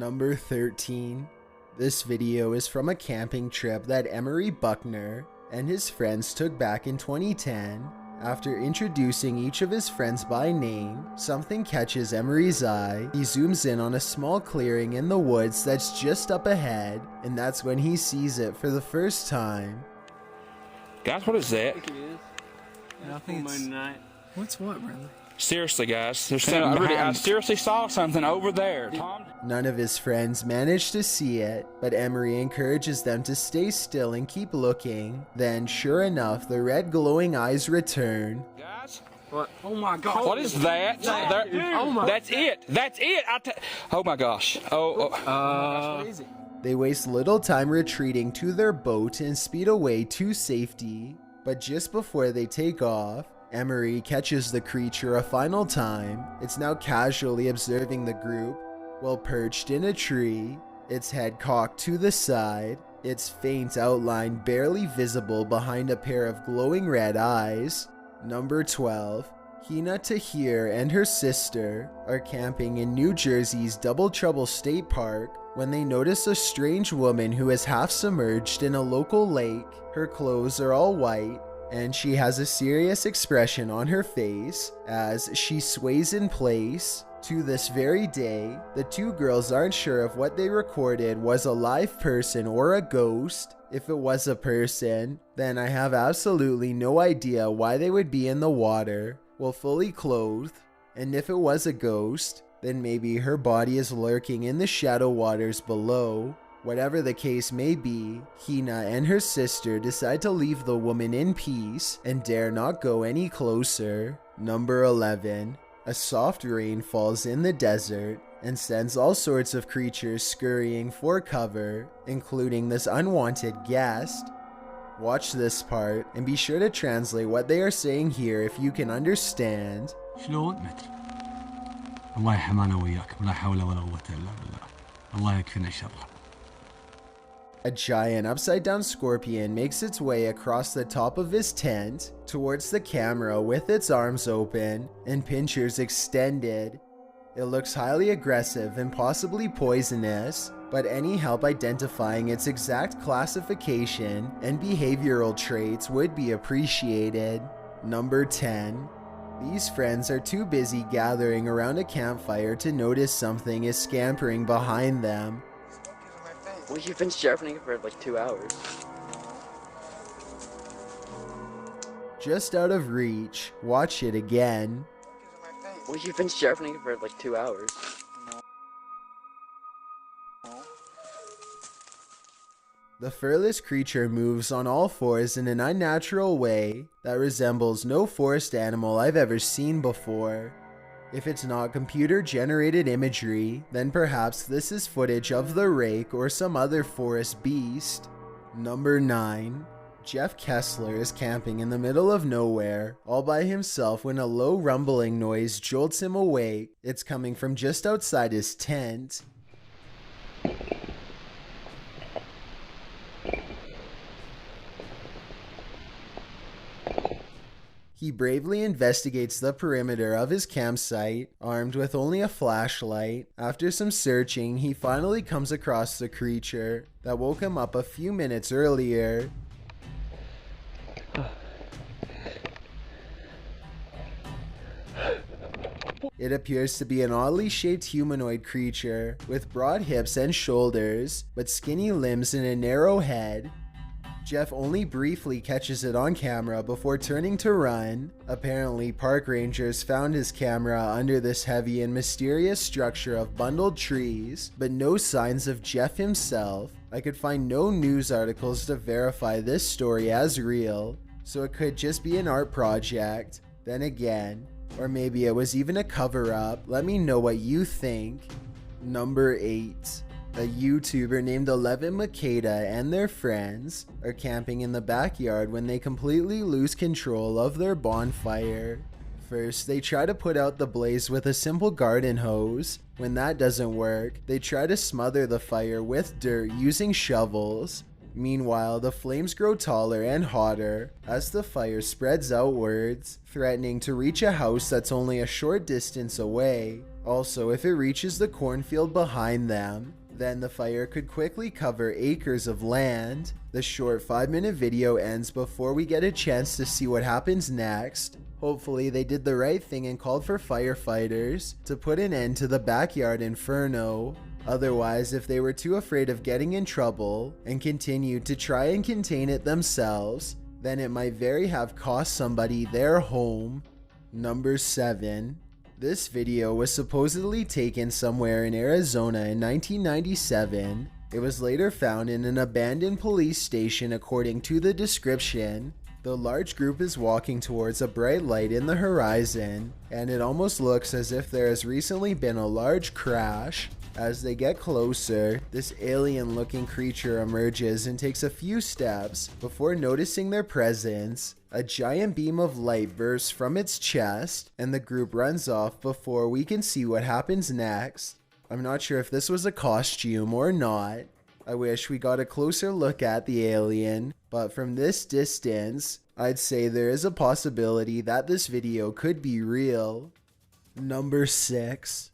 Number 13. This video is from a camping trip that Emery Buckner and his friends took back in 2010. After introducing each of his friends by name, something catches Emery's eye. He zooms in on a small clearing in the woods that's just up ahead, and that's when he sees it for the first time. Guys, what is that? I think it is. Yeah, I think it's... What's what, Bradley? Seriously, guys, there's something I seriously saw something over there. Tom? None of his friends manage to see it, but Emery encourages them to stay still and keep looking. Then, sure enough, the red glowing eyes return. Guys? What? Oh my gosh. What is that? Oh my. That's it. That's it. Oh my gosh. They waste little time retreating to their boat and speed away to safety. But just before they take off, Emery catches the creature a final time. It's now casually observing the group while perched in a tree, its head cocked to the side, its faint outline barely visible behind a pair of glowing red eyes. Number 12. Hina Tahir and her sister are camping in New Jersey's Double Trouble State Park when they notice a strange woman who is half submerged in a local lake. Her clothes are all white, and she has a serious expression on her face as she sways in place. To this very day, the two girls aren't sure if what they recorded was a live person or a ghost. If it was a person, then I have absolutely no idea why they would be in the water, while fully clothed. And if it was a ghost, then maybe her body is lurking in the shadow waters below. Whatever the case may be, Hina and her sister decide to leave the woman in peace and dare not go any closer. Number 11. A soft rain falls in the desert and sends all sorts of creatures scurrying for cover, including this unwanted guest. Watch this part and be sure to translate what they are saying here if you can understand. شلون؟ متر. الله يحمانا وياك ولا حول ولا قوة إلا بالله. الله يكفينا شره. A giant upside-down scorpion makes its way across the top of his tent towards the camera with its arms open and pincers extended. It looks highly aggressive and possibly poisonous, but any help identifying its exact classification and behavioral traits would be appreciated. Number 10. These friends are too busy gathering around a campfire to notice something is scampering behind them. Well, you've been sharpening it for like 2 hours. Just out of reach, watch it again. Well, you've been sharpening it for like 2 hours. The furless creature moves on all fours in an unnatural way that resembles no forest animal I've ever seen before. If it's not computer-generated imagery, then perhaps this is footage of the rake or some other forest beast. Number 9. Jeff Kessler is camping in the middle of nowhere, all by himself when a low rumbling noise jolts him awake. It's coming from just outside his tent. He bravely investigates the perimeter of his campsite, armed with only a flashlight. After some searching, he finally comes across the creature that woke him up a few minutes earlier. It appears to be an oddly shaped humanoid creature with broad hips and shoulders, but skinny limbs and a narrow head. Jeff only briefly catches it on camera before turning to run. Apparently, park rangers found his camera under this heavy and mysterious structure of bundled trees, but no signs of Jeff himself. I could find no news articles to verify this story as real, so it could just be an art project. Then again, or maybe it was even a cover-up. Let me know what you think. Number 8. A YouTuber named 11 Makeda and their friends are camping in the backyard when they completely lose control of their bonfire. First, they try to put out the blaze with a simple garden hose. When that doesn't work, they try to smother the fire with dirt using shovels. Meanwhile, the flames grow taller and hotter as the fire spreads outwards, threatening to reach a house that's only a short distance away. Also, if it reaches the cornfield behind them, then the fire could quickly cover acres of land. The short 5-minute video ends before we get a chance to see what happens next. Hopefully they did the right thing and called for firefighters to put an end to the backyard inferno. Otherwise, if they were too afraid of getting in trouble and continued to try and contain it themselves, then it might very have cost somebody their home. Number 7. This video was supposedly taken somewhere in Arizona in 1997. It was later found in an abandoned police station according to the description. The large group is walking towards a bright light in the horizon, and it almost looks as if there has recently been a large crash. As they get closer, this alien-looking creature emerges and takes a few steps before noticing their presence. A giant beam of light bursts from its chest, and the group runs off before we can see what happens next. I'm not sure if this was a costume or not. I wish we got a closer look at the alien, but from this distance, I'd say there is a possibility that this video could be real. Number 6.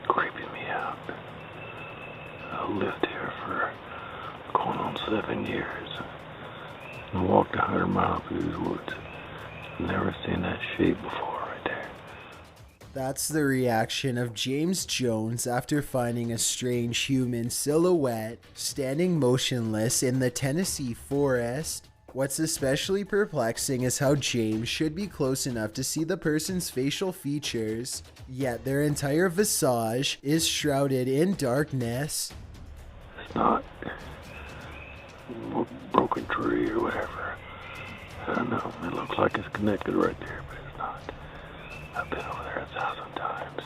Creeping me out. I lived here for going on 7 years and walked 100 miles through these woods. Never seen that shape before right there. That's the reaction of James Jones after finding a strange human silhouette standing motionless in the Tennessee forest. What's especially perplexing is how James should be close enough to see the person's facial features, yet their entire visage is shrouded in darkness. It's not a broken tree or whatever. I don't know. It looks like it's connected right there, but it's not. I've been over there 1,000 times.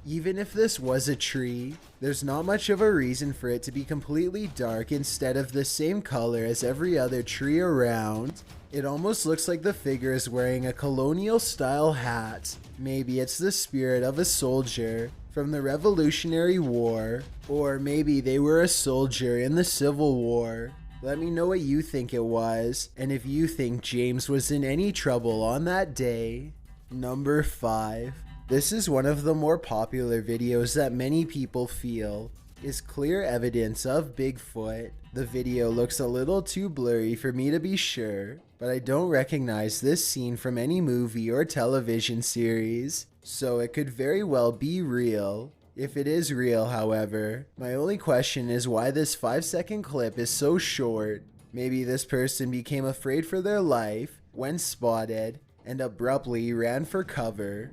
Even if this was a tree, there's not much of a reason for it to be completely dark instead of the same color as every other tree around. It almost looks like the figure is wearing a colonial style hat. Maybe it's the spirit of a soldier from the Revolutionary War, or maybe they were a soldier in the Civil War. Let me know what you think it was, and if you think James was in any trouble on that day. Number 5. This is one of the more popular videos that many people feel is clear evidence of Bigfoot. The video looks a little too blurry for me to be sure, but I don't recognize this scene from any movie or television series, so it could very well be real. If it is real, however, my only question is why this 5-second clip is so short. Maybe this person became afraid for their life when spotted and abruptly ran for cover.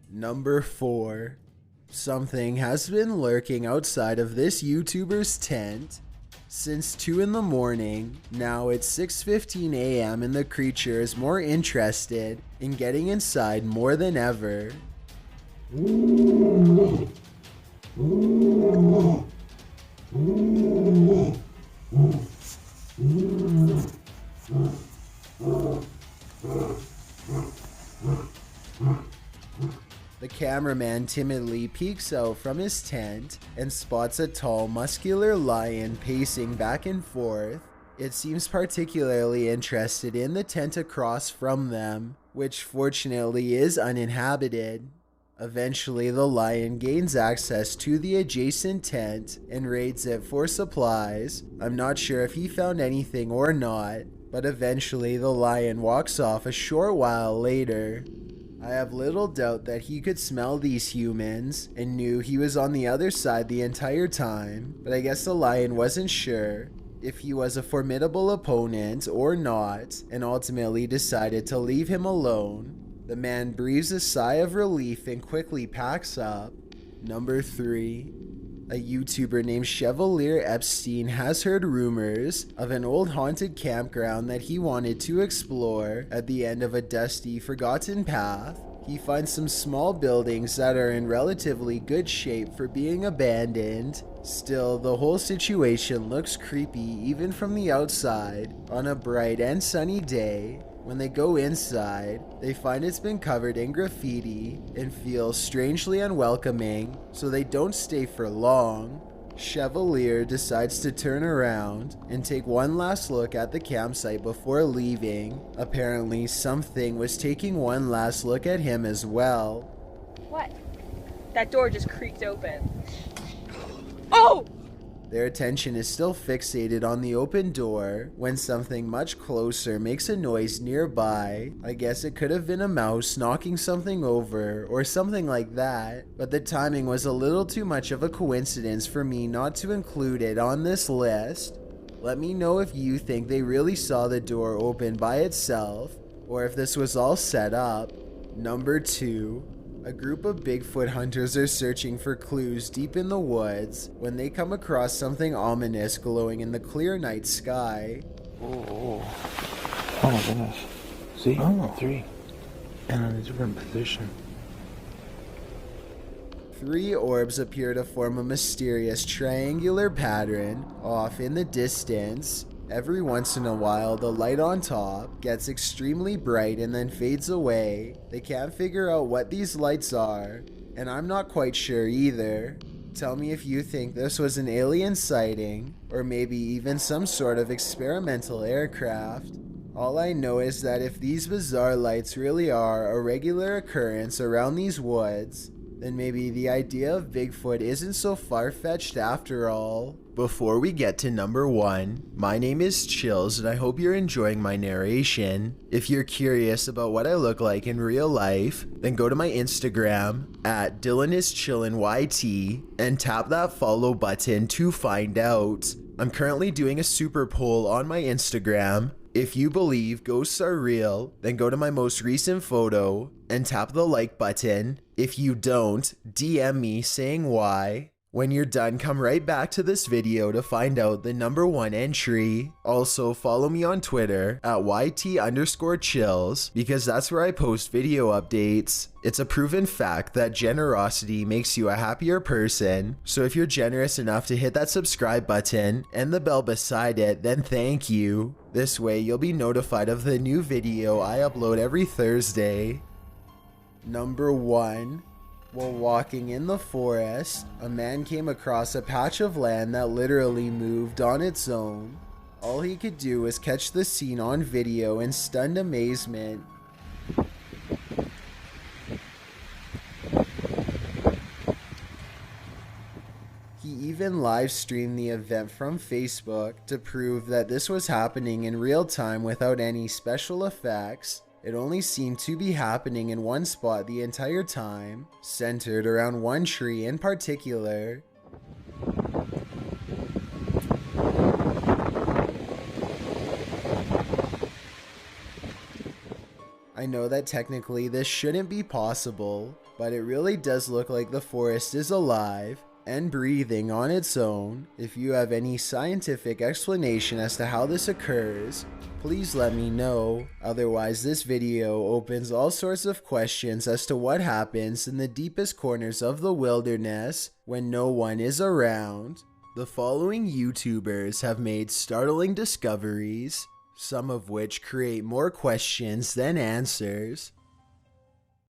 Number 4. Something has been lurking outside of this YouTuber's tent since 2 in the morning. Now it's 6:15 a.m. and the creature is more interested in getting inside more than ever. The cameraman timidly peeks out from his tent and spots a tall, muscular lion pacing back and forth. It seems particularly interested in the tent across from them, which fortunately is uninhabited. Eventually, the lion gains access to the adjacent tent and raids it for supplies. I'm not sure if he found anything or not, but eventually the lion walks off a short while later. I have little doubt that he could smell these humans and knew he was on the other side the entire time, but I guess the lion wasn't sure if he was a formidable opponent or not, and ultimately decided to leave him alone. The man breathes a sigh of relief and quickly packs up. Number 3. A YouTuber named Chevalier Epstein has heard rumors of an old haunted campground that he wanted to explore at the end of a dusty, forgotten path. He finds some small buildings that are in relatively good shape for being abandoned. Still, the whole situation looks creepy even from the outside. On a bright and sunny day, when they go inside, they find it's been covered in graffiti and feel strangely unwelcoming, so they don't stay for long. Chevalier decides to turn around and take one last look at the campsite before leaving. Apparently, something was taking one last look at him as well. What? That door just creaked open. Oh! Their attention is still fixated on the open door when something much closer makes a noise nearby. I guess it could have been a mouse knocking something over or something like that, but the timing was a little too much of a coincidence for me not to include it on this list. Let me know if you think they really saw the door open by itself or if this was all set up. Number 2. A group of Bigfoot hunters are searching for clues deep in the woods when they come across something ominous glowing in the clear night sky. Oh my goodness. See? Oh. 3. And in a different position. 3 orbs appear to form a mysterious triangular pattern off in the distance. Every once in a while, the light on top gets extremely bright and then fades away. They can't figure out what these lights are, and I'm not quite sure either. Tell me if you think this was an alien sighting, or maybe even some sort of experimental aircraft. All I know is that if these bizarre lights really are a regular occurrence around these woods, then maybe the idea of Bigfoot isn't so far-fetched after all. Before we get to number 1, my name is Chills and I hope you're enjoying my narration. If you're curious about what I look like in real life, then go to my Instagram at DylanIsChillinYT and tap that follow button to find out. I'm currently doing a super poll on my Instagram. If you believe ghosts are real, then go to my most recent photo and tap the like button. If you don't, DM me saying why. When you're done, come right back to this video to find out the number 1 entry. Also, follow me on Twitter at YT_chills because that's where I post video updates. It's a proven fact that generosity makes you a happier person. So if you're generous enough to hit that subscribe button and the bell beside it, then thank you. This way, you'll be notified of the new video I upload every Thursday. Number 1. While walking in the forest, a man came across a patch of land that literally moved on its own. All he could do was catch the scene on video in stunned amazement. He even live streamed the event from Facebook to prove that this was happening in real time without any special effects. It only seemed to be happening in one spot the entire time, centered around one tree in particular. I know that technically this shouldn't be possible, but it really does look like the forest is alive and breathing on its own. If you have any scientific explanation as to how this occurs, please let me know. Otherwise, this video opens all sorts of questions as to what happens in the deepest corners of the wilderness when no one is around. The following YouTubers have made startling discoveries, some of which create more questions than answers.